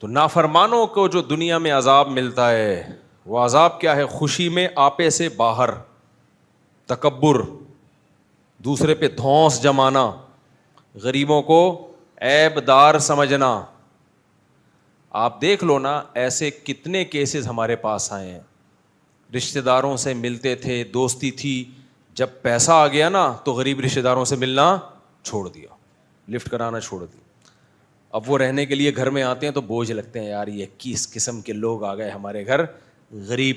تو نافرمانوں کو جو دنیا میں عذاب ملتا ہے وہ عذاب کیا ہے؟ خوشی میں آپے سے باہر، تکبر، دوسرے پہ دھونس جمانا، غریبوں کو عیب دار سمجھنا. آپ دیکھ لو نا، ایسے کتنے کیسز ہمارے پاس آئے ہیں. رشتہ داروں سے ملتے تھے، دوستی تھی، جب پیسہ آ گیا نا تو غریب رشتہ داروں سے ملنا چھوڑ دیا، لفٹ کرانا چھوڑ دیا. اب وہ رہنے کے لیے گھر میں آتے ہیں تو بوجھ لگتے ہیں، یار یہ کس قسم کے لوگ آ گئے ہمارے گھر، غریب.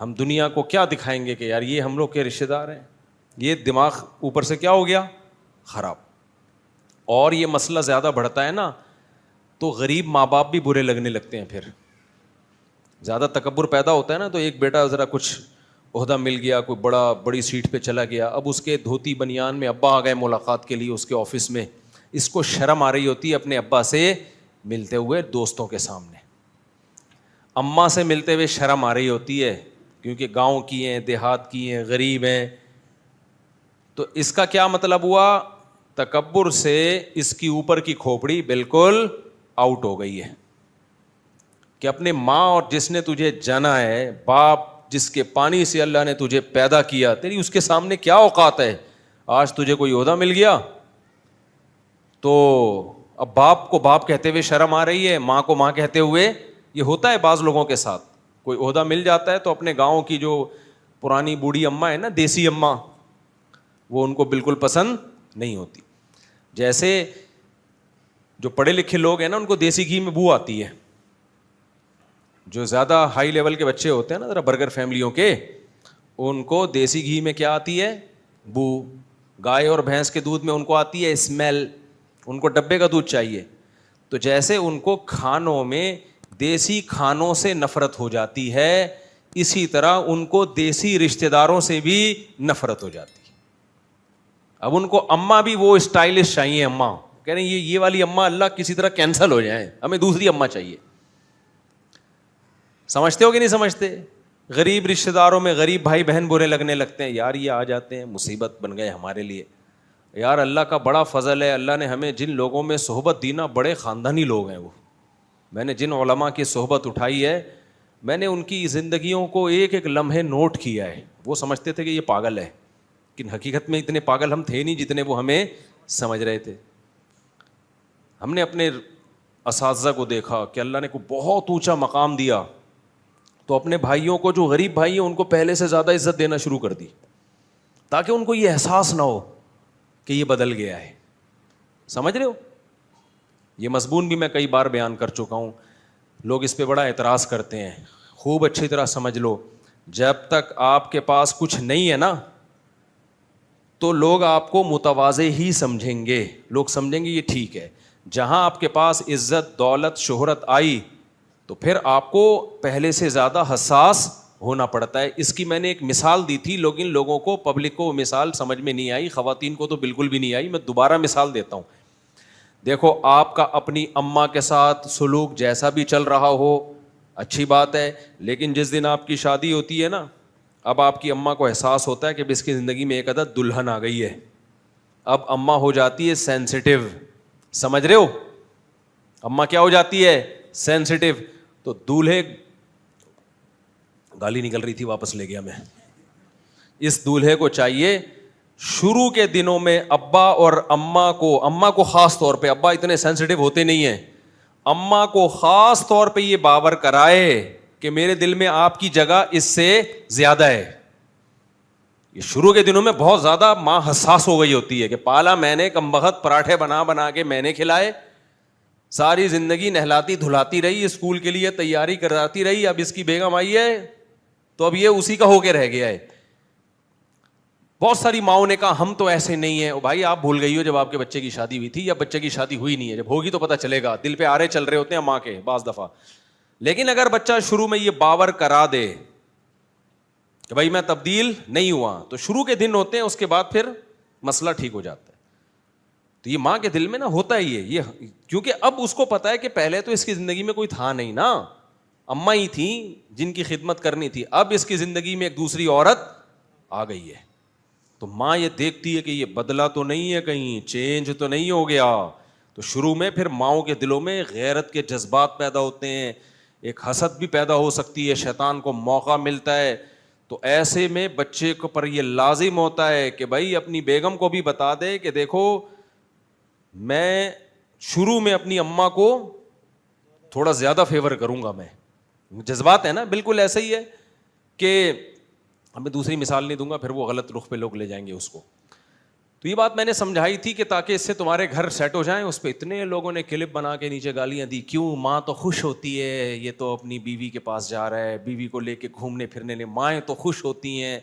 ہم دنیا کو کیا دکھائیں گے کہ یار یہ ہم لوگ کے رشتہ دار ہیں؟ یہ دماغ اوپر سے کیا ہو گیا؟ خراب. اور یہ مسئلہ زیادہ بڑھتا ہے نا تو غریب ماں باپ بھی برے لگنے لگتے ہیں. پھر زیادہ تکبر پیدا ہوتا ہے نا، تو ایک بیٹا ذرا کچھ عہدہ مل گیا، کوئی بڑی سیٹ پہ چلا گیا، اب اس کے دھوتی بنیان میں ابا آ گئے ملاقات کے لیے اس کے آفس میں، اس کو شرم آ رہی ہوتی ہے اپنے ابا سے ملتے ہوئے دوستوں کے سامنے. اماں سے ملتے ہوئے شرم آ رہی ہوتی ہے کیونکہ گاؤں کی ہیں، دیہات کی ہیں، غریب ہیں. تو اس کا کیا مطلب ہوا؟ تکبر سے اس کی اوپر کی کھوپڑی بالکل آؤٹ ہو گئی ہے کہ اپنے ماں اور جس نے تجھے جنا ہے، باپ جس کے پانی سے اللہ نے تجھے پیدا کیا، تیری اس کے سامنے کیا اوقات ہے؟ آج تجھے کوئی عہدہ مل گیا تو اب باپ کو باپ کہتے ہوئے شرم آ رہی ہے، ماں کو ماں کہتے ہوئے. یہ ہوتا ہے بعض لوگوں کے ساتھ، کوئی عہدہ مل جاتا ہے تو اپنے گاؤں کی جو پرانی بوڑھی اماں ہے نا، دیسی اماں، وہ ان کو بالکل پسند نہیں ہوتی. جیسے جو پڑھے لکھے لوگ ہیں نا، ان کو دیسی گھی میں بو آتی ہے. جو زیادہ ہائی لیول کے بچے ہوتے ہیں نا، ذرا برگر فیملیوں کے، ان کو دیسی گھی میں کیا آتی ہے؟ بو. گائے اور بھینس کے دودھ میں ان کو آتی ہے اسمیل، ان کو ڈبے کا دودھ چاہیے. تو جیسے ان کو کھانوں میں دیسی کھانوں سے نفرت ہو جاتی ہے، اسی طرح ان کو دیسی رشتہ داروں سے بھی نفرت ہو جاتی ہے. اب ان کو اماں بھی وہ اسٹائلش چاہیے. اماں کہہ رہے ہیں یہ والی اماں اللہ کسی طرح کینسل ہو جائیں، ہمیں دوسری اماں چاہیے. سمجھتے ہو کہ نہیں سمجھتے؟ غریب رشتہ داروں میں غریب بھائی بہن برے لگنے لگتے ہیں، یار یہ آ جاتے ہیں مصیبت بن گئے ہمارے لیے. یار اللہ کا بڑا فضل ہے، اللہ نے ہمیں جن لوگوں میں صحبت دی نا، بڑے خاندانی لوگ ہیں وہ. میں نے جن علماء کی صحبت اٹھائی ہے، میں نے ان کی زندگیوں کو ایک ایک لمحے نوٹ کیا ہے. وہ سمجھتے تھے کہ یہ پاگل ہے، لیکن حقیقت میں اتنے پاگل ہم تھے نہیں جتنے وہ ہمیں سمجھ رہے تھے. ہم نے اپنے اساتذہ کو دیکھا کہ اللہ نے کو بہت اونچا مقام دیا، تو اپنے بھائیوں کو جو غریب بھائی ہیں ان کو پہلے سے زیادہ عزت دینا شروع کر دی، تاکہ ان کو یہ احساس نہ ہو کہ یہ بدل گیا ہے. سمجھ رہے ہو؟ یہ مضمون بھی میں کئی بار بیان کر چکا ہوں، لوگ اس پہ بڑا اعتراض کرتے ہیں. خوب اچھی طرح سمجھ لو، جب تک آپ کے پاس کچھ نہیں ہے نا تو لوگ آپ کو متواضع ہی سمجھیں گے، لوگ سمجھیں گے یہ ٹھیک ہے. جہاں آپ کے پاس عزت، دولت، شہرت آئی تو پھر آپ کو پہلے سے زیادہ حساس ہونا پڑتا ہے. اس کی میں نے ایک مثال دی تھی، لیکن لوگوں کو، پبلک کو مثال سمجھ میں نہیں آئی، خواتین کو تو بالکل بھی نہیں آئی. میں دوبارہ مثال دیتا ہوں. دیکھو، آپ کا اپنی اماں کے ساتھ سلوک جیسا بھی چل رہا ہو اچھی بات ہے، لیکن جس دن آپ کی شادی ہوتی ہے نا، اب آپ کی اماں کو احساس ہوتا ہے کہ اس کی زندگی میں ایک عدد دلہن آ گئی ہے. اب اماں ہو جاتی ہے سینسٹیو. سمجھ رہے ہو؟ اماں کیا ہو جاتی ہے؟ سینسٹیو. تو دولہے، گالی نکل رہی تھی واپس لے گیا میں. اس دولہے کو چاہیے شروع کے دنوں میں ابا اور اماں کو خاص طور پہ، ابا اتنے سینسٹیو ہوتے نہیں ہیں، اماں کو خاص طور پہ یہ باور کرائے کہ میرے دل میں آپ کی جگہ اس سے زیادہ ہے. یہ شروع کے دنوں میں بہت زیادہ ماں حساس ہو گئی ہوتی ہے کہ پالا میں نے، کم بخت پراٹھے بنا بنا کے میں نے کھلائے، ساری زندگی نہلاتی دھلاتی رہی، اسکول کے لیے تیاری کراتی رہی، اب اس کی بیگم آئی ہے تو اب یہ اسی کا ہو کے رہ گیا ہے. بہت ساری ماؤں نے کہا ہم تو ایسے نہیں ہیں. بھائی آپ بھول گئی ہو جب آپ کے بچے کی شادی ہوئی تھی، یا بچے کی شادی ہوئی نہیں ہے؟ جب ہوگی تو پتہ چلے گا. دل پہ آرے چل رہے ہوتے ہیں ماں کے بعض دفعہ. لیکن اگر بچہ شروع میں یہ باور کرا دے کہ بھائی میں تبدیل نہیں ہوا، تو شروع کے دن ہوتے ہیں، اس کے بعد پھر مسئلہ ٹھیک ہو جاتا ہے. تو یہ ماں کے دل میں نا ہوتا ہی ہے یہ، کیونکہ اب اس کو پتا ہے کہ پہلے تو اس کی زندگی میں کوئی تھا نہیں نا، اماں ہی تھیں جن کی خدمت کرنی تھی. اب اس کی زندگی میں ایک دوسری عورت آ گئی ہے، تو ماں یہ دیکھتی ہے کہ یہ بدلا تو نہیں ہے، کہیں چینج تو نہیں ہو گیا. تو تو شروع میں پھر ماؤں کے دلوں میں غیرت کے جذبات پیدا ہوتے ہیں, ایک حسد بھی پیدا ہو سکتی ہے, شیطان کو موقع ملتا ہے. تو ایسے میں بچے کو پر یہ لازم ہوتا ہے کہ بھائی اپنی بیگم کو بھی بتا دے کہ دیکھو میں شروع میں اپنی اماں کو تھوڑا زیادہ فیور کروں گا. میں جذبات ہے نا, بالکل ایسا ہی ہے کہ اب میں دوسری مثال نہیں دوں گا, پھر وہ غلط رخ پہ لوگ لے جائیں گے اس کو. تو یہ بات میں نے سمجھائی تھی کہ تاکہ اس سے تمہارے گھر سیٹ ہو جائیں. اس پہ اتنے لوگوں نے کلپ بنا کے نیچے گالیاں دی, کیوں ماں تو خوش ہوتی ہے, یہ تو اپنی بیوی کے پاس جا رہا ہے, بیوی کو لے کے گھومنے پھرنے لے, مائیں تو خوش ہوتی ہیں.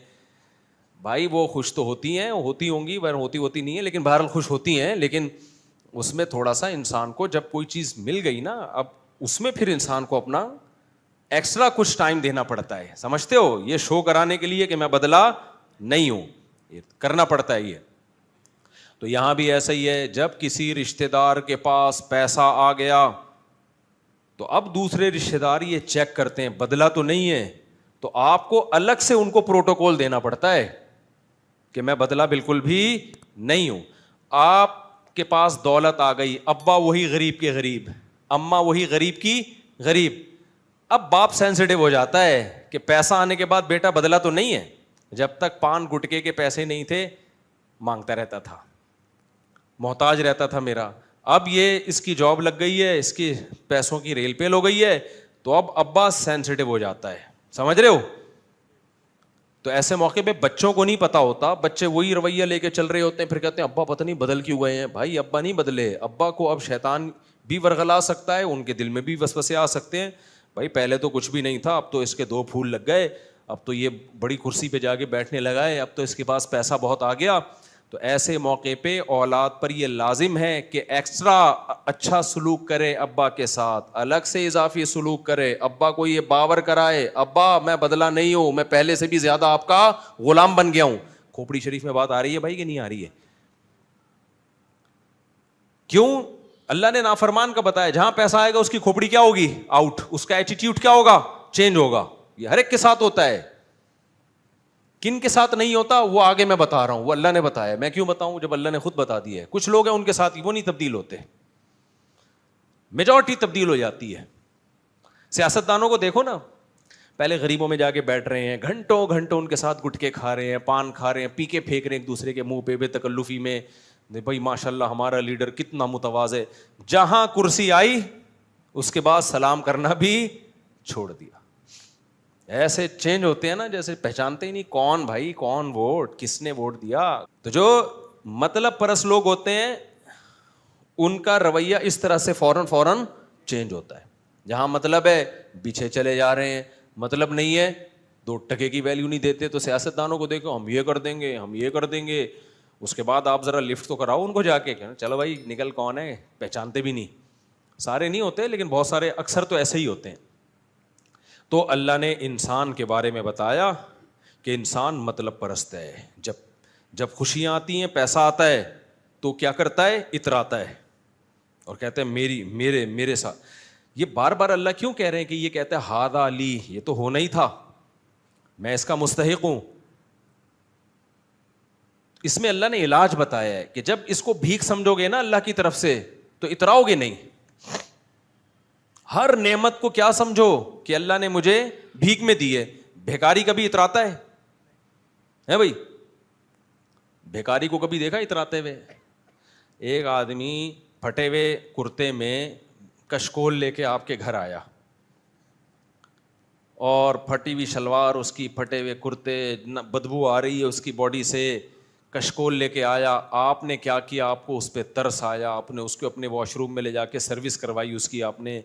بھائی وہ خوش تو ہوتی ہیں, ہوتی ہوں گی, ہوتی نہیں ہے, لیکن بہرحال خوش ہوتی ہیں. لیکن اس میں تھوڑا سا انسان کو جب کوئی چیز مل گئی نا, اب اس میں پھر انسان کو اپنا ایکسٹرا کچھ ٹائم دینا پڑتا ہے. سمجھتے ہو, یہ شو کرانے کے لیے کہ میں بدلا نہیں ہوں, یہ کرنا پڑتا ہے یہ. تو یہاں بھی ایسا ہی ہے, جب کسی رشتہ دار کے پاس پیسہ آ گیا تو اب دوسرے رشتہ دار یہ چیک کرتے ہیں بدلا تو نہیں ہے, تو آپ کو الگ سے ان کو پروٹوکول دینا پڑتا ہے کہ میں بدلا بالکل بھی نہیں ہوں. آپ کے پاس دولت آ گئی, ابا وہی غریب کے غریب, اماں وہی غریب کی غریب. اب باپ سینسیٹیو ہو جاتا ہے کہ پیسہ آنے کے بعد بیٹا بدلا تو نہیں ہے. جب تک پان گٹکے کے پیسے نہیں تھے مانگتا رہتا تھا, محتاج رہتا تھا میرا. اب یہ اس کی جاب لگ گئی ہے, اس کی پیسوں کی ریل پیل ہو گئی ہے, تو اب ابا سینسیٹیو ہو جاتا ہے. سمجھ رہے ہو؟ تو ایسے موقع پہ بچوں کو نہیں پتا ہوتا, بچے وہی رویہ لے کے چل رہے ہوتے ہیں, پھر کہتے ہیں ابا پتہ نہیں بدل کیوں گئے ہیں. بھائی ابا نہیں بدلے, ابا کو اب شیطان بھی ورغلا سکتا ہے, ان کے دل میں بھی وسوسے آ سکتے ہیں. بھائی پہلے تو کچھ بھی نہیں تھا, اب تو اس کے 2 پھول لگ گئے, اب تو یہ بڑی کرسی پہ جا کے بیٹھنے لگا ہے, اب تو اس کے پاس پیسہ بہت آ گیا. تو ایسے موقع پہ اولاد پر یہ لازم ہے کہ ایکسٹرا اچھا سلوک کرے ابا کے ساتھ, الگ سے اضافی سلوک کرے, ابا کو یہ باور کرائے ابا میں بدلا نہیں ہوں, میں پہلے سے بھی زیادہ آپ کا غلام بن گیا ہوں. کھوپڑی شریف میں بات آ رہی ہے بھائی کہ نہیں آ رہی ہے؟ کیوں؟ اللہ نے نافرمان کا بتایا, جہاں پیسہ آئے گا اس کی کھوپڑی کیا ہوگی؟ آؤٹ. اس کا ایٹیٹیوڈ کیا ہوگا؟ چینج ہوگا. یہ ہر ایک کے ساتھ ہوتا ہے. کن کے ساتھ نہیں ہوتا وہ آگے میں بتا رہا ہوں, وہ اللہ نے بتایا. میں کیوں بتاؤں جب اللہ نے خود بتا دیا ہے. کچھ لوگ ہیں ان کے ساتھ وہ نہیں تبدیل ہوتے, میجورٹی تبدیل ہو جاتی ہے. سیاستدانوں کو دیکھو نا, پہلے غریبوں میں جا کے بیٹھ رہے ہیں, گھنٹوں گھنٹوں ان کے ساتھ گٹکے کھا رہے ہیں, پان کھا رہے ہیں, پی کے پھینک رہے ہیں ایک دوسرے کے منہ پہ بے تکلفی میں. بھائی ماشاء اللہ ہمارا لیڈر کتنا متواضع. جہاں کرسی آئی اس کے بعد سلام کرنا بھی چھوڑ دیا. ایسے چینج ہوتے ہیں نا جیسے پہچانتے ہی نہیں کون بھائی کون ووٹ, کس نے ووٹ دیا. تو جو مطلب پرست لوگ ہوتے ہیں ان کا رویہ اس طرح سے فوراً چینج ہوتا ہے. جہاں مطلب ہے پیچھے چلے جا رہے ہیں, مطلب نہیں ہے 2 ٹکے کی ویلیو نہیں دیتے. تو سیاستدانوں کو دیکھو, ہم یہ کر دیں گے, ہم یہ کر دیں گے. اس کے بعد آپ ذرا لفٹ تو کراؤ ان کو جا کے, چلو بھائی نکل, کون ہے, پہچانتے بھی نہیں. سارے نہیں ہوتے لیکن بہت سارے, اکثر تو ایسے ہی ہوتے ہیں. تو اللہ نے انسان کے بارے میں بتایا کہ انسان مطلب پرست ہے. جب خوشیاں آتی ہیں, پیسہ آتا ہے تو کیا کرتا ہے؟ اتراتا ہے اور کہتے ہیں میرے ساتھ. یہ بار بار اللہ کیوں کہہ رہے ہیں کہ یہ کہتا ہے ہاذا علی, یہ تو ہونا ہی تھا, میں اس کا مستحق ہوں. اس میں اللہ نے علاج بتایا ہے کہ جب اس کو بھیک سمجھو گے نا اللہ کی طرف سے تو اتراؤ گے نہیں. ہر نعمت کو کیا سمجھو کہ اللہ نے مجھے بھیک میں دی ہے. بھیکاری کبھی اتراتا ہے بھائی؟ بھیکاری کو کبھی دیکھا اتراتے ہوئے؟ ایک آدمی پھٹے ہوئے کرتے میں کشکول لے کے آپ کے گھر آیا اور پھٹی ہوئی شلوار اس کی, پھٹے ہوئے کرتے, بدبو آ رہی ہے اس کی باڈی سے, کشکول لے کے آیا. آپ نے کیا کیا؟ آپ کو اس پہ ترس آیا, آپ نے اس کو اپنے واش روم میں لے جا کے سروس کروائی, اس کی آپ نے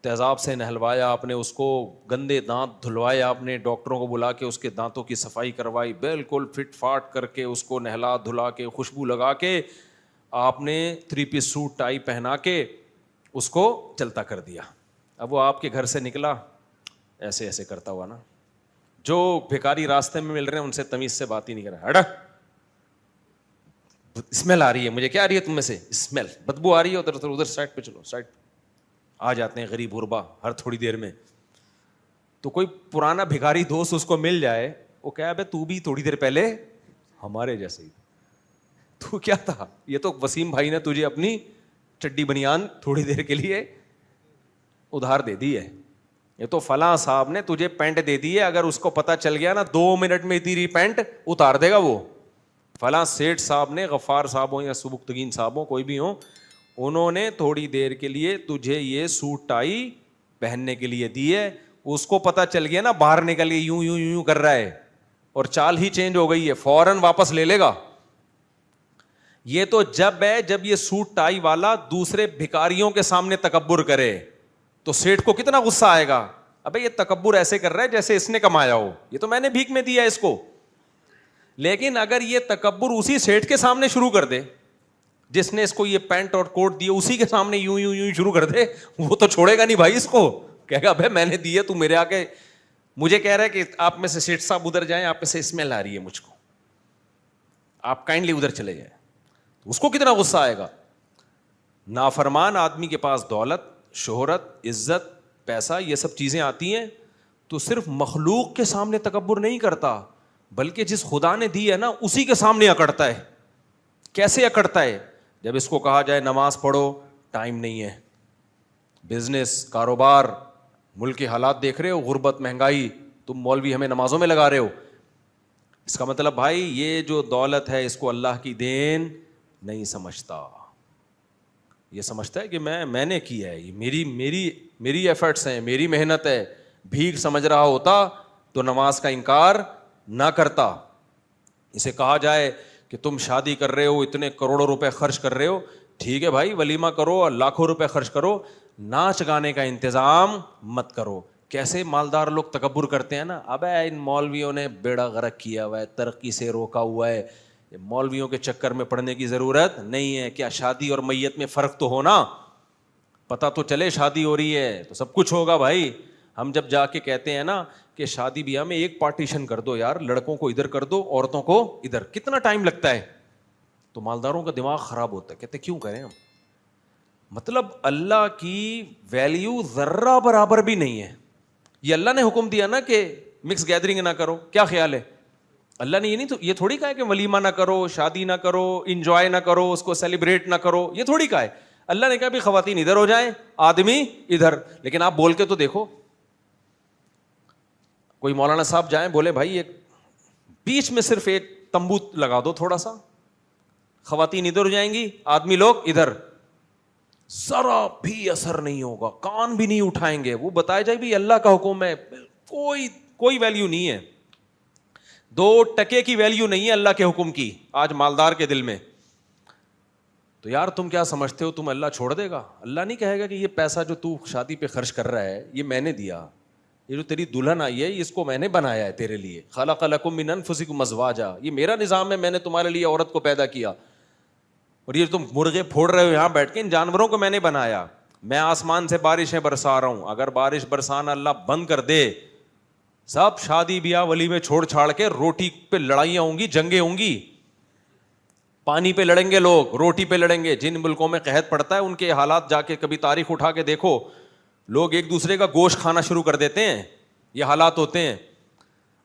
تیزاب سے نہلوایا, آپ نے اس کو گندے دانت دھلوائے, آپ نے ڈاکٹروں کو بلا کے اس کے دانتوں کی صفائی کروائی, بالکل فٹ فاٹ کر کے اس کو نہلا دھلا کے خوشبو لگا کے آپ نے 3 پیس سوٹ ٹائی پہنا کے اس کو چلتا کر دیا. اب وہ آپ کے گھر سے نکلا ایسے ایسے کرتا ہوا نا. جو بھیکاری راستے میں مل رہے ہیں ان سے تمیز سے بات ہی نہیں کر رہا. ہٹا, اسمیل آ رہی ہے مجھے. کیا آ رہی ہے تم میں سے؟ اسمیل, بدبو آ رہی ہے, ادھر سائڈ پہ چلو. سائڈ آ جاتے ہیں غریب غربا ہر تھوڑی دیر میں. تو کوئی پرانا بھکاری دوست اس کو مل جائے, وہ کہا بھائی تو بھی تھوڑی دیر پہلے ہمارے جیسے ہی تو کیا تھا, یہ تو وسیم بھائی نے تجھے اپنی چڈی بنیان تھوڑی دیر کے لیے ادھار دے دی ہے. یہ تو فلاں صاحب نے تجھے پینٹ دے دی ہے, اگر اس کو پتا چل گیا نا 2 منٹ میں تیری پینٹ اتار دے گا وہ. فلاں سیٹھ صاحب نے, غفار صاحب ہوں یا سبکتگین صاحب ہوں, کوئی بھی ہوں, انہوں نے تھوڑی دیر کے لیے تجھے یہ سوٹ ٹائی پہننے کے لیے دی ہے. اس کو پتا چل گیا نا باہر نکل کے یوں یوں یوں کر رہا ہے اور چال ہی چینج ہو گئی ہے, فوراً واپس لے لے گا. یہ تو جب ہے جب یہ سوٹ ٹائی والا دوسرے بھکاریوں کے سامنے تکبر کرے تو سیٹھ کو کتنا غصہ آئے گا. ابے یہ تکبر ایسے کر رہا ہے جیسے اس نے کمایا ہو, یہ تو میں نے بھیک میں دیا اس کو. لیکن اگر یہ تکبر اسی سیٹھ کے سامنے شروع کر دے جس نے اس کو یہ پینٹ اور کوٹ دیے, اسی کے سامنے یوں یوں یوں شروع کر دے, وہ تو چھوڑے گا نہیں بھائی اس کو. کہے گا بھائی میں نے دی ہے, تو میرے آگے مجھے کہہ رہا ہے کہ آپ میں سے سیٹھ صاحب ادھر جائیں, آپ میں سے اسمیل آ رہی ہے مجھ کو, آپ کائنڈلی ادھر چلے جائیں. اس کو کتنا غصہ آئے گا. نافرمان آدمی کے پاس دولت, شہرت, عزت, پیسہ, یہ سب چیزیں آتی ہیں تو صرف مخلوق کے سامنے تکبر نہیں کرتا, بلکہ جس خدا نے دی ہے نا اسی کے سامنے اکڑتا ہے. کیسے اکڑتا ہے؟ جب اس کو کہا جائے نماز پڑھو, ٹائم نہیں ہے. بزنس, کاروبار, ملک کے حالات دیکھ رہے ہو, غربت, مہنگائی, تم مولوی ہمیں نمازوں میں لگا رہے ہو. اس کا مطلب بھائی یہ جو دولت ہے اس کو اللہ کی دین نہیں سمجھتا. یہ سمجھتا ہے کہ میں نے کیا ہے, یہ میری ایفرٹس ہیں, میری محنت ہے. بھیک سمجھ رہا ہوتا تو نماز کا انکار نہ کرتا. اسے کہا جائے کہ تم شادی کر رہے ہو, اتنے کروڑوں روپے خرچ کر رہے ہو, ٹھیک ہے بھائی ولیمہ کرو, لاکھوں روپے خرچ کرو, ناچ گانے کا انتظام مت کرو. کیسے مالدار لوگ تکبر کرتے ہیں نا, اب ان مولویوں نے بیڑا غرق کیا ہوا ہے, ترقی سے روکا ہوا ہے, مولویوں کے چکر میں پڑنے کی ضرورت نہیں ہے. کیا شادی اور میت میں فرق تو ہونا, پتہ تو چلے شادی ہو رہی ہے تو سب کچھ ہوگا بھائی. ہم جب جا کے کہتے ہیں نا کہ شادی بیاہ میں ایک پارٹیشن کر دو یار, لڑکوں کو ادھر کر دو, عورتوں کو ادھر, کتنا ٹائم لگتا ہے, تو مالداروں کا دماغ خراب ہوتا ہے. کہتے کیوں کریں ہم, مطلب اللہ کی ویلیو ذرہ برابر بھی نہیں ہے. یہ اللہ نے حکم دیا نا کہ مکس گیدرنگ نہ کرو, کیا خیال ہے؟ اللہ نے یہ تھوڑی کہا ہے کہ ولیمہ نہ کرو, شادی نہ کرو, انجوائے نہ کرو, اس کو سیلیبریٹ نہ کرو, یہ تھوڑی کہا ہے. اللہ نے کہا بھی خواتین ادھر ہو جائیں, آدمی ادھر. لیکن آپ بول کے تو دیکھو, کوئی مولانا صاحب جائیں بولے بھائی ایک بیچ میں صرف ایک تمبو لگا دو تھوڑا سا, خواتین ادھر ہو جائیں گی, آدمی لوگ ادھر, ذرا بھی اثر نہیں ہوگا, کان بھی نہیں اٹھائیں گے. وہ بتایا جائے بھی اللہ کا حکم ہے, کوئی ویلیو نہیں ہے, 2% کی ویلیو نہیں ہے اللہ کے حکم کی آج مالدار کے دل میں. تو یار تم کیا سمجھتے ہو تم اللہ چھوڑ دے گا؟ اللہ نہیں کہے گا کہ یہ پیسہ جو تو شادی پہ خرچ کر رہا ہے یہ میں نے دیا, یہ جو تیری دلہن آئی ہے اس کو میں نے بنایا ہے تیرے لیے. خلق لکم من انفسکم ازواجا, یہ میرا نظام ہے, میں نے تمہارے لیے عورت کو پیدا کیا. اور یہ تم مرغے پھوڑ رہے ہو یہاں بیٹھ کے, ان جانوروں کو میں نے بنایا. میں آسمان سے بارشیں برسا رہا ہوں, اگر بارش برسانا اللہ بند کر دے, سب شادی بیاہ ولیمے چھوڑ چھاڑ کے روٹی پہ لڑائیاں ہوں گی, جنگیں ہوں گی, پانی پہ لڑیں گے لوگ, روٹی پہ لڑیں گے. جن ملکوں میں قحط پڑتا ہے ان کے حالات جا کے کبھی تاریخ اٹھا کے دیکھو, لوگ ایک دوسرے کا گوشت کھانا شروع کر دیتے ہیں, یہ حالات ہوتے ہیں.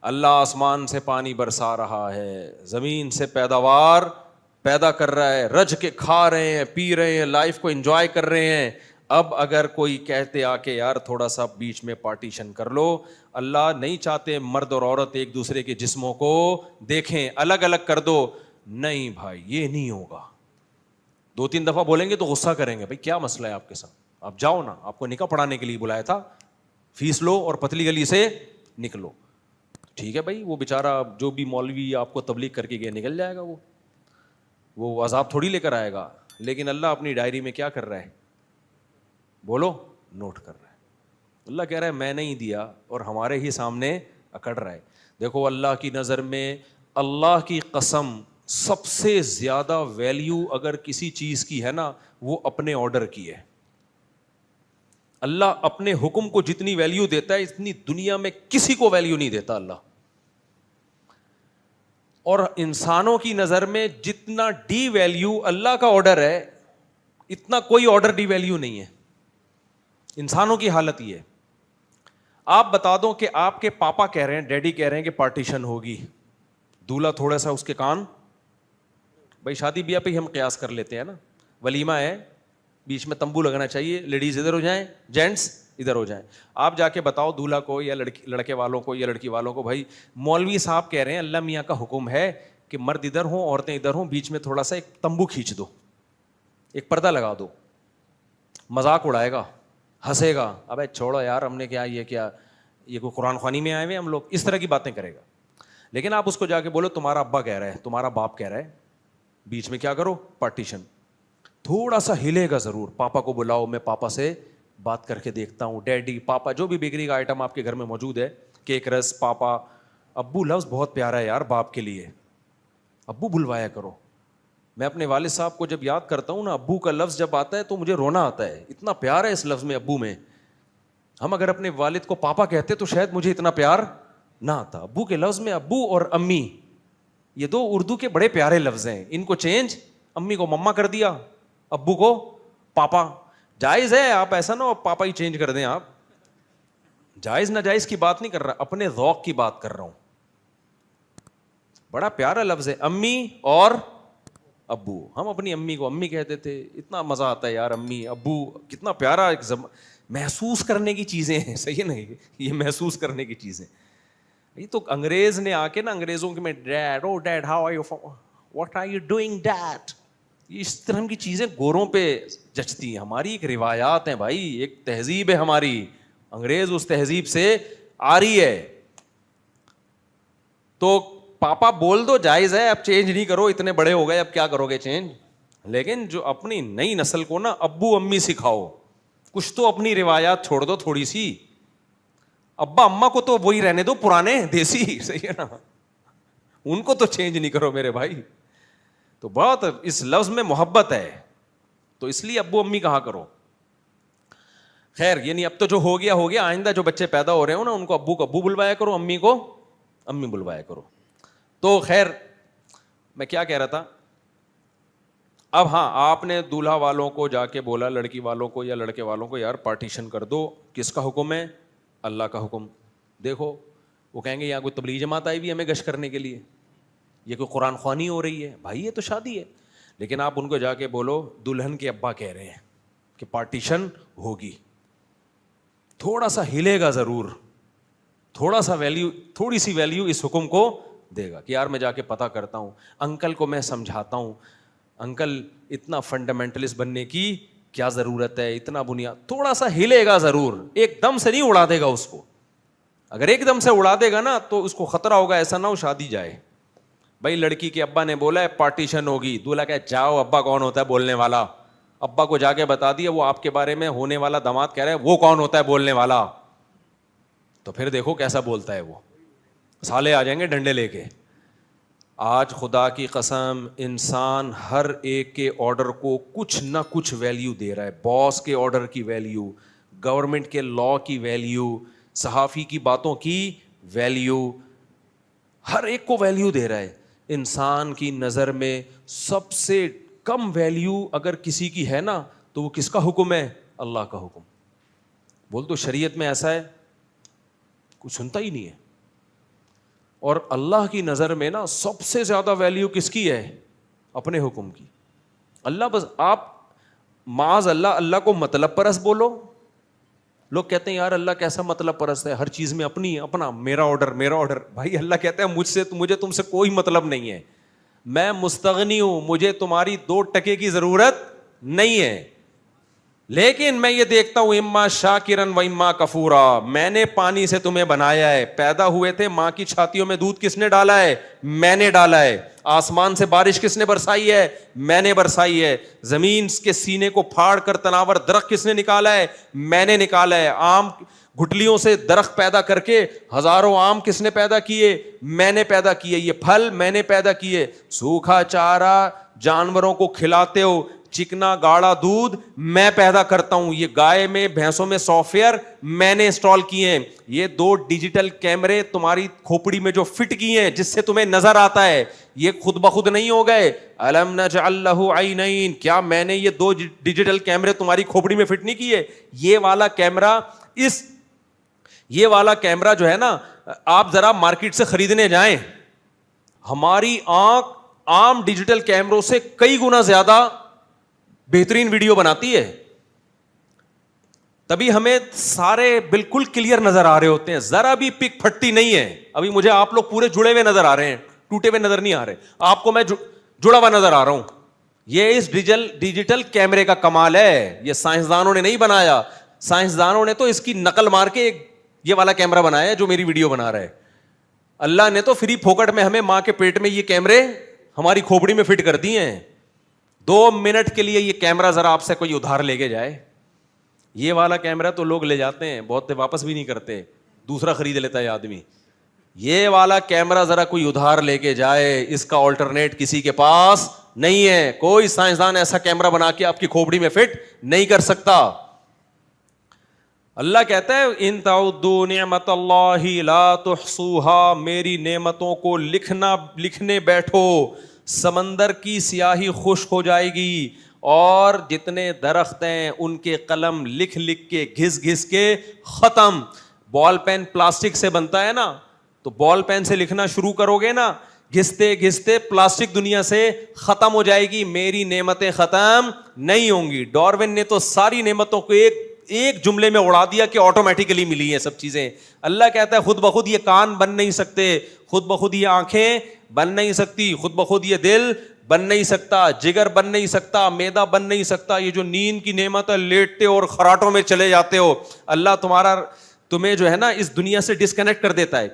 اللہ آسمان سے پانی برسا رہا ہے, زمین سے پیداوار پیدا کر رہا ہے, رج کے کھا رہے ہیں, پی رہے ہیں, لائف کو انجوائے کر رہے ہیں. اب اگر کوئی کہتے آ کے یار تھوڑا سا بیچ میں پارٹیشن کر لو, اللہ نہیں چاہتے مرد اور عورت ایک دوسرے کے جسموں کو دیکھیں, الگ الگ کر دو. نہیں بھائی یہ نہیں ہوگا. 2-3 دفعہ بولیں گے تو غصہ کریں گے, بھائی کیا مسئلہ ہے آپ کے ساتھ, آپ جاؤ نا, آپ کو نکاح پڑھانے کے لیے بلایا تھا, فیس لو اور پتلی گلی سے نکلو. ٹھیک ہے بھائی, وہ بیچارہ جو بھی مولوی آپ کو تبلیغ کر کے گیا نکل جائے گا, وہ عذاب تھوڑی لے کر آئے گا. لیکن اللہ اپنی ڈائری میں کیا کر رہا ہے, بولو, نوٹ کر رہا ہے. اللہ کہہ رہا ہے میں نہیں دیا اور ہمارے ہی سامنے اکڑ رہا ہے. دیکھو اللہ کی نظر میں, اللہ کی قسم, سب سے زیادہ ویلیو اگر کسی چیز کی ہے نا وہ اپنے آرڈر کی ہے. اللہ اپنے حکم کو جتنی ویلیو دیتا ہے اتنی دنیا میں کسی کو ویلیو نہیں دیتا اللہ. اور انسانوں کی نظر میں جتنا ڈی ویلیو اللہ کا آرڈر ہے اتنا کوئی آرڈر ڈی ویلیو نہیں ہے. انسانوں کی حالت یہ ہے. آپ بتا دو کہ آپ کے پاپا کہہ رہے ہیں, ڈیڈی کہہ رہے ہیں کہ پارٹیشن ہوگی, دولہا تھوڑا سا اس کے کان, بھائی شادی بیاہ پہ ہی ہم قیاس کر لیتے ہیں نا, ولیمہ ہے, بیچ میں تمبو لگنا چاہیے, لیڈیز ادھر ہو جائیں, جینٹس ادھر ہو جائیں. آپ جا کے بتاؤ دولہا کو یا لڑکے والوں کو یا لڑکی والوں کو, بھائی مولوی صاحب کہہ رہے ہیں اللہ میاں کا حکم ہے کہ مرد ادھر ہوں عورتیں ادھر ہوں, بیچ میں تھوڑا سا ایک تمبو کھینچ دو, ایک پردہ لگا دو. مذاق اڑائے گا, ہنسے گا, ابے چھوڑو یار ہم نے کیا, یہ کوئی قرآن خوانی میں آئے ہوئے ہم لوگ, اس طرح کی باتیں کرے گا. لیکن آپ اس کو جا کے بولو تمہارا ابا کہہ رہا ہے, تمہارا باپ کہہ رہا ہے, بیچ میں کیا کرو, پارٹیشن. تھوڑا سا ہلے گا ضرور, پاپا کو بلاؤ, میں پاپا سے بات کر کے دیکھتا ہوں, ڈیڈی, پاپا, جو بھی بیکری کا آئٹم آپ کے گھر میں موجود ہے, کیک رس, پاپا. ابو لفظ بہت پیارا ہے یار باپ کے لیے, ابو بلوایا کرو. میں اپنے والد صاحب کو جب یاد کرتا ہوں نا, ابو کا لفظ جب آتا ہے تو مجھے رونا آتا ہے, اتنا پیار ہے اس لفظ میں ابو میں. ہم اگر اپنے والد کو پاپا کہتے تو شاید مجھے اتنا پیار نہ آتا. ابو کے لفظ میں ابو اور امی, یہ دو اردو کے بڑے پیارے لفظ ہیں, ان کو چینج, امی کو مما کر دیا, ابو کو پاپا. جائز ہے, آپ ایسا نہ ہو پاپا ہی چینج کر دیں آپ, جائز ناجائز کی بات نہیں کر رہا, اپنے ذوق کی بات کر رہا ہوں. بڑا پیارا لفظ ہے امی اور ابو. ہم اپنی امی کو امی کہتے تھے, اتنا مزہ آتا ہے یار, امی ابو کتنا پیارا ایک محسوس کرنے کی چیزیں ہیں, صحیح ہے نا, یہ محسوس کرنے کی چیزیں. یہ تو انگریز نے آ کے نا, انگریزوں کے میں dad, oh dad how are you, what are you doing dad, اس طرح کی چیزیں گوروں پہ جچتی ہیں. ہماری ایک روایات ہیں بھائی, ایک تہذیب ہے ہماری, انگریز اس تہذیب سے آ رہی ہے. تو پاپا بول دو, جائز ہے, اب چینج نہیں کرو, اتنے بڑے ہو گئے اب کیا کرو گے چینج. لیکن جو اپنی نئی نسل کو نا ابو امی سکھاؤ, کچھ تو اپنی روایات چھوڑ دو تھوڑی سی. ابا اما کو تو وہی رہنے دو پرانے دیسی, صحیح ہے نا, ان کو تو چینج نہیں کرو میرے بھائی. تو بہت اس لفظ میں محبت ہے, تو اس لیے ابو امی کہا کرو. خیر یعنی اب تو جو ہو گیا ہو گیا, آئندہ جو بچے پیدا ہو رہے ہو نا ان کو ابو کو ابو بلوایا کرو, امی کو امی بلوایا کرو. تو خیر میں کیا کہہ رہا تھا, اب ہاں آپ نے دولہا والوں کو جا کے بولا, لڑکی والوں کو یا لڑکے والوں کو, یار پارٹیشن کر دو. کس کا حکم ہے؟ اللہ کا حکم. دیکھو وہ کہیں گے یہاں کوئی تبلیغ جماعت آئی بھی ہمیں گشت کرنے کے لیے, یہ کوئی قرآن خوانی ہو رہی ہے. بھائی یہ تو شادی ہے. لیکن آپ ان کو جا کے بولو دلہن کے ابا کہہ رہے ہیں کہ پارٹیشن ہوگی, تھوڑا سا ہلے گا ضرور, تھوڑا سا ویلیو, تھوڑی سی ویلیو اس حکم کو دے گا کہ یار میں جا کے پتہ کرتا ہوں, انکل کو میں سمجھاتا ہوں, انکل اتنا فنڈامنٹلسٹ بننے کی کیا ضرورت ہے, اتنا بنیاد. تھوڑا سا ہلے گا ضرور, ایک دم سے نہیں اڑا دے گا اس کو. اگر ایک دم سے اڑا دے گا نا تو اس کو خطرہ ہوگا ایسا نہ ہو شادی جائے. بھائی لڑکی کے ابا نے بولا ہے پارٹیشن ہوگی, دولہا کہ جاؤ, ابا کون ہوتا ہے بولنے والا, ابا کو جا کے بتا دیا وہ آپ کے بارے میں ہونے والا داماد کہہ رہا ہے وہ کون ہوتا ہے بولنے والا. تو پھر دیکھو کیسا بولتا ہے وہ, سالے آ جائیں گے ڈنڈے لے کے. آج خدا کی قسم انسان ہر ایک کے آرڈر کو کچھ نہ کچھ ویلیو دے رہا ہے. باس کے آرڈر کی ویلیو, گورنمنٹ کے لا کی ویلیو, صحافی کی باتوں کی ویلیو, ہر ایک کو ویلیو دے رہا ہے. انسان کی نظر میں سب سے کم ویلیو اگر کسی کی ہے نا تو وہ کس کا حکم ہے؟ اللہ کا حکم. بول تو شریعت میں ایسا ہے, کچھ سنتا ہی نہیں ہے. اور اللہ کی نظر میں نا سب سے زیادہ ویلیو کس کی ہے؟ اپنے حکم کی. اللہ بس آپ معاذ اللہ اللہ کو مطلب پرست بولو. لوگ کہتے ہیں یار اللہ کیسا مطلب پرست ہے, ہر چیز میں اپنی اپنا, میرا آرڈر میرا آرڈر. بھائی اللہ کہتا ہے مجھے تم سے کوئی مطلب نہیں ہے, میں مستغنی ہوں, مجھے تمہاری 2 ٹکے کی ضرورت نہیں ہے. لیکن میں یہ دیکھتا ہوں اما شاکرن و اما کفورا, میں نے پانی سے تمہیں بنایا ہے, پیدا ہوئے تھے ماں کی چھاتیوں میں دودھ کس نے ڈالا ہے؟ میں نے ڈالا ہے. آسمان سے بارش کس نے برسائی ہے؟ میں نے برسائی ہے. زمین کے سینے کو پھاڑ کر تناور درخت کس نے نکالا ہے؟ میں نے نکالا ہے. آم گٹلیوں سے درخت پیدا کر کے ہزاروں آم کس نے پیدا کیے؟ میں نے پیدا کیے. یہ پھل میں نے پیدا کیے. سوکھا چارہ جانوروں کو کھلاتے ہو, چکنا گاڑا دودھ میں پیدا کرتا ہوں. یہ گائے میں بھینسوں میں سافٹ ویئر میں نے انسٹال کیے ہیں. یہ 2 ڈیجیٹل کیمرے تمہاری کھوپڑی میں جو فٹ کیے ہیں جس سے تمہیں نظر آتا ہے, یہ خود بخود نہیں ہو گئے. الم نجعل لہ عینین, کیا میں نے یہ 2 ڈیجیٹل کیمرے تمہاری کھوپڑی میں فٹ نہیں کیے؟ یہ والا کیمرہ جو ہے نا, آپ ذرا مارکیٹ سے خریدنے جائیں, ہماری آنکھ عام ڈیجیٹل کیمروں سے کئی گنا زیادہ بہترین ویڈیو بناتی ہے. تبھی ہمیں سارے بالکل کلیئر نظر آ رہے ہوتے ہیں, ذرا بھی پک پھٹتی نہیں ہے. ابھی مجھے آپ لوگ پورے جڑے ہوئے نظر آ رہے ہیں, ٹوٹے ہوئے نظر نہیں آ رہے. آپ کو میں جڑا ہوا نظر آ رہا ہوں. یہ اس ڈیجیٹل کیمرے کا کمال ہے. یہ سائنسدانوں نے نہیں بنایا, سائنسدانوں نے تو اس کی نقل مار کے یہ والا کیمرہ بنایا ہے جو میری ویڈیو بنا رہا ہے. اللہ نے تو فری پھوکٹ میں ہمیں ماں کے پیٹ میں یہ کیمرے ہماری کھوپڑی میں فٹ کر دیے ہیں. 2 منٹ کے لیے یہ کیمرہ ذرا آپ سے کوئی ادھار لے کے جائے, یہ والا کیمرہ تو لوگ لے جاتے ہیں, بہت واپس بھی نہیں کرتے, دوسرا خرید لیتا ہے آدمی. یہ والا کیمرہ ذرا کوئی ادھار لے کے جائے, اس کا آلٹرنیٹ کسی کے پاس نہیں ہے. کوئی سائنسدان ایسا کیمرہ بنا کے آپ کی کھوپڑی میں فٹ نہیں کر سکتا. اللہ کہتا ہے ان تعدوا نعمت اللہ لا تحصوها, میری نعمتوں کو لکھنے بیٹھو, سمندر کی سیاہی خشک ہو جائے گی, اور جتنے درخت ہیں ان کے قلم لکھ لکھ کے گھس گھس کے ختم. بال پین پلاسٹک سے بنتا ہے نا, تو بال پین سے لکھنا شروع کرو گے نا, گھستے گھستے پلاسٹک دنیا سے ختم ہو جائے گی, میری نعمتیں ختم نہیں ہوں گی. ڈاروین نے تو ساری نعمتوں کو ایک جملے میں اڑا دیا کہ آٹومیٹیکلی ملی ہیں سب چیزیں. اللہ کہتا ہے خود بخود یہ کان بن نہیں سکتے, خود بخود یہ آنکھیں بن نہیں سکتی, خود بخود یہ دل بن نہیں سکتا, جگر بن نہیں سکتا, میدا بن نہیں سکتا. یہ جو نیند کی نعمت ہے, لیٹتے اور خراٹوں میں چلے جاتے ہو, اللہ تمہیں جو ہے نا اس دنیا سے ڈسکنیکٹ کر دیتا ہے.